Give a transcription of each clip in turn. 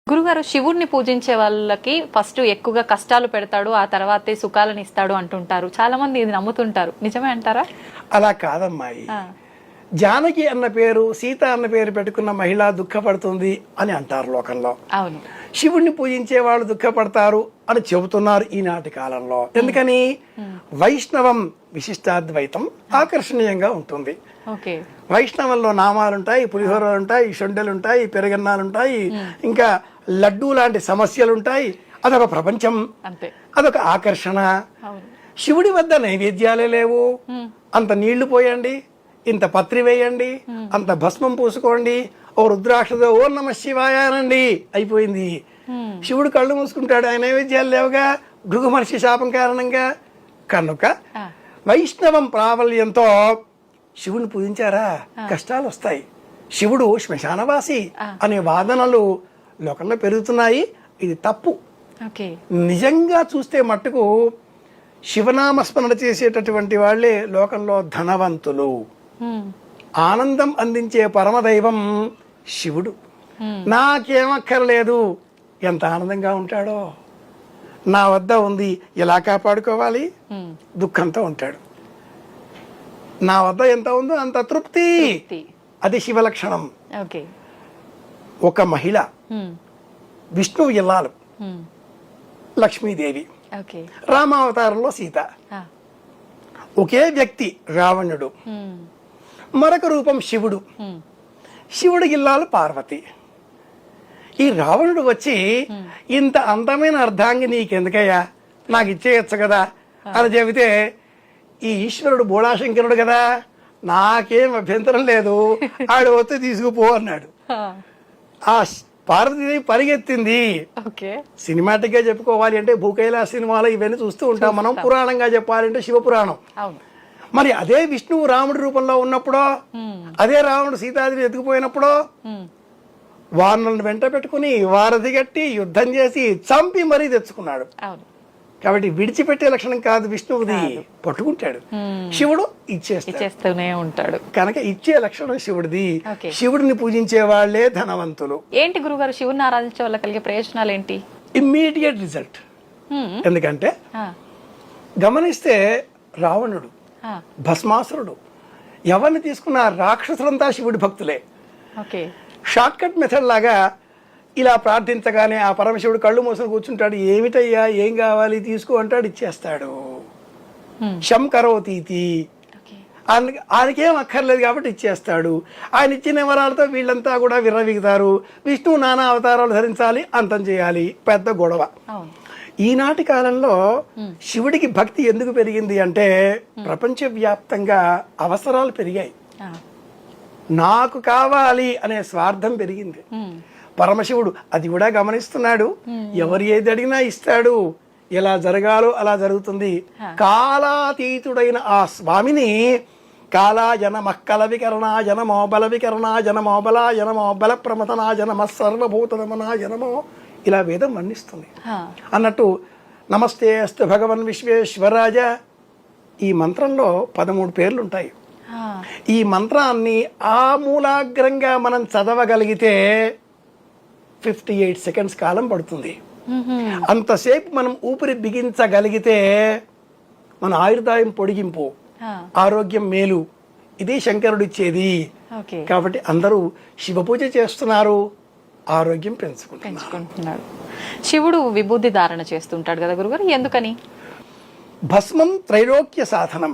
గురుగారు శివుడిని పూజించే వాళ్ళకి ఫస్ట్ ఎక్కువగా కష్టాలు పెడతాడు, ఆ తర్వాతే సుఖాలను ఇస్తాడు అంటుంటారు. చాలా మంది ఇది నమ్ముతుంటారు. నిజమే అంటారా? అలా కాదమ్మాయి. జానకి అన్న పేరు, సీత అన్న పేరు పెట్టుకున్న మహిళ దుఃఖపడుతుంది అని అంటారు లోకంలో. అవును, శివుణ్ణి పూజించే వాళ్ళు దుఃఖపడతారు అని చెబుతున్నారు ఈనాటి కాలంలో. ఎందుకని? వైష్ణవం విశిష్టాద్వైతం ఆకర్షణీయంగా ఉంటుంది. వైష్ణవంలో నామాలుంటాయి, పులిహోరలుంటాయి, షొండెలుంటాయి, పెరగన్నాలుంటాయి, ఇంకా లడ్డూ లాంటి సమస్యలుంటాయి. అదొక ప్రపంచం, అదొక ఆకర్షణ. శివుడి వద్ద నైవేద్యాలే లేవు. అంత నీళ్లు పోయండి, ఇంత పత్రి వేయండి, అంత భస్మం పూసుకోండి, ఓ రుద్రాక్షతో ఓ నమ శివాయ అనండి, అయిపోయింది. శివుడు కళ్ళు మూసుకుంటాడు, ఆయన నైవేద్యాలు లేవుగా, భృగు మహర్షి శాపం కారణంగా. కనుక వైష్ణవం ప్రాబల్యంతో శివుని పూజించారా కష్టాలు వస్తాయి. శివుడు శ్మశానవాసి అనే వాదనలు లోకంలో పెరుగుతున్నాయి. ఇది తప్పు. నిజంగా చూస్తే మట్టుకు శివనామస్మరణ చేసేటటువంటి వాళ్లే లోకంలో ధనవంతులు. ఆనందం అందించే పరమదైవం శివుడు. నాకేమక్కర్లేదు, ఎంత ఆనందంగా ఉంటాడో. నా వద్ద ఉంది, ఎలా కాపాడుకోవాలి, దుఃఖంతో ఉంటాడు. నా వద్ద ఎంత ఉందో అంత తృప్తి, అది శివ లక్షణం. ఒక మహిళ, విష్ణువు ఇల్లాలు లక్ష్మీదేవి, రామావతారంలో సీత. ఒకే వ్యక్తి రావణుడు, మరొక రూపం శివుడు. శివుడి ఇల్లాలు పార్వతి. ఈ రావణుడు వచ్చి ఇంత అందమైన అర్ధాంగి నీకెందుకయ్యా, నాకు ఇచ్చేయచ్చు కదా అని చెబితే, ఈ ఈశ్వరుడు బోళాశంకరుడు కదా, నాకేం అభ్యంతరం లేదు, ఆడు వస్తే తీసుకుపో అన్నాడు. ఆ పార్వతీదేవి పరిగెత్తింది. సినిమాటిక్ గా చెప్పుకోవాలి అంటే భూకైలాస సినిమాలు ఇవన్నీ చూస్తూ ఉంటాం మనం. పురాణంగా చెప్పాలంటే శివపురాణం. మరి అదే విష్ణువు రాముడి రూపంలో ఉన్నప్పుడో, అదే రావణుడు సీతాదేవిని ఎత్తుకుపోయినప్పుడో వానలను వెంట పెట్టుకుని వారధి గట్టి యుద్ధం చేసి చంపి మరీ తెచ్చుకున్నాడు. కాబట్టి విడిచిపెట్టే లక్షణం కాదు విష్ణువుది, పట్టుకుంటాడు. శివుడు ఇచ్చేస్తూనే ఉంటాడు. కనుక ఇచ్చే లక్షణం శివుడిది. శివుడిని పూజించే వాళ్లే ధనవంతులు. ఏంటి గురుగారు శివుడిని ఆరాధించే వల్ల కలిగే ప్రయోజనాలు ఏంటి? Immediate result. ఎందుకంటే గమనిస్తే రావణుడు, భస్మాసురుడు, ఎవరిని తీసుకున్న రాక్షసులంతా శివుడి భక్తులే. షార్ట్ కట్ మెథడ్ లాగా ఇలా ప్రార్థించగానే ఆ పరమశివుడు కళ్ళు మూసుకొని కూర్చుంటాడు. ఏమిటయ్యా, ఏం కావాలి తీసుకో అంటాడు, ఇచ్చేస్తాడు. శంకరోతీతి, ఆయనకేం అక్కర్లేదు కాబట్టి ఇచ్చేస్తాడు. ఆయన ఇచ్చిన వరాలతో వీళ్ళంతా కూడా విర్రవీగుతారు. విష్ణువు నానా అవతారాలు ధరించాలి, అంతం చేయాలి, పెద్ద గొడవ. ఈనాటి కాలంలో శివుడికి భక్తి ఎందుకు పెరిగింది అంటే ప్రపంచవ్యాప్తంగా అవసరాలు పెరిగాయి. నాకు కావాలి అనే స్వార్థం పెరిగింది. పరమశివుడు అది కూడా గమనిస్తున్నాడు. ఎవరు ఏది అడిగినా ఇస్తాడు. ఎలా జరగాలో అలా జరుగుతుంది. కాలాతీతుడైన ఆ స్వామిని కాలా జనమ కల వికరణా జనమో బల వికరణా జనమో బల జనమో బల ప్రమతనా జనమ సర్వభూతనమనా జనమో, ఇలా వేదం వర్ణిస్తుంది. అన్నట్టు నమస్తే అస్తు భగవన్ విశ్వేశ్వరాజ, ఈ మంత్రంలో 13 పేర్లుంటాయి. ఈ మంత్రాన్ని ఆమూలాగ్రంగా మనం చదవగలిగితే 58 సెకండ్స్ కాలం పడుతుంది. అంతసేపు మనం ఊపిరి బిగించగలిగితే మన ఆయుర్దాయం పొడిగింపు, ఆరోగ్యం మేలు. ఇది శంకరుడు ఇచ్చేది. కాబట్టి అందరూ శివ పూజ చేస్తున్నారు, ఆరోగ్యం పెంచుకుంటున్నారు. శివుడు విభూతి ధారణ చేస్తుంటాడు కదా గురుగారు, ఎందుకని? భస్మం త్రైలోక్య సాధనం.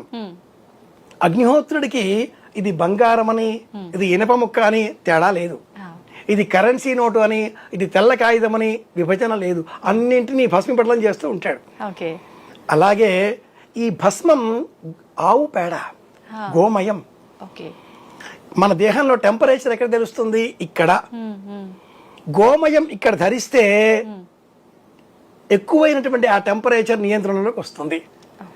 అగ్నిహోత్రుడికి ఇది బంగారమని, ఇది ఇనప ముక్క అని తేడా లేదు. ఇది కరెన్సీ నోటు అని, ఇది తెల్ల కాగితం అని విభజన లేదు. అన్నింటినీ భస్మపటలం చేస్తూ ఉంటాడు. అలాగే ఈ భస్మం ఆవు పేడ, గోమయం. మన దేహంలో టెంపరేచర్ ఎక్కడ తెలుస్తుంది? ఇక్కడ. గోమయం ఇక్కడ ధరిస్తే ఎక్కువైనటువంటి ఆ టెంపరేచర్ నియంత్రణలోకి వస్తుంది.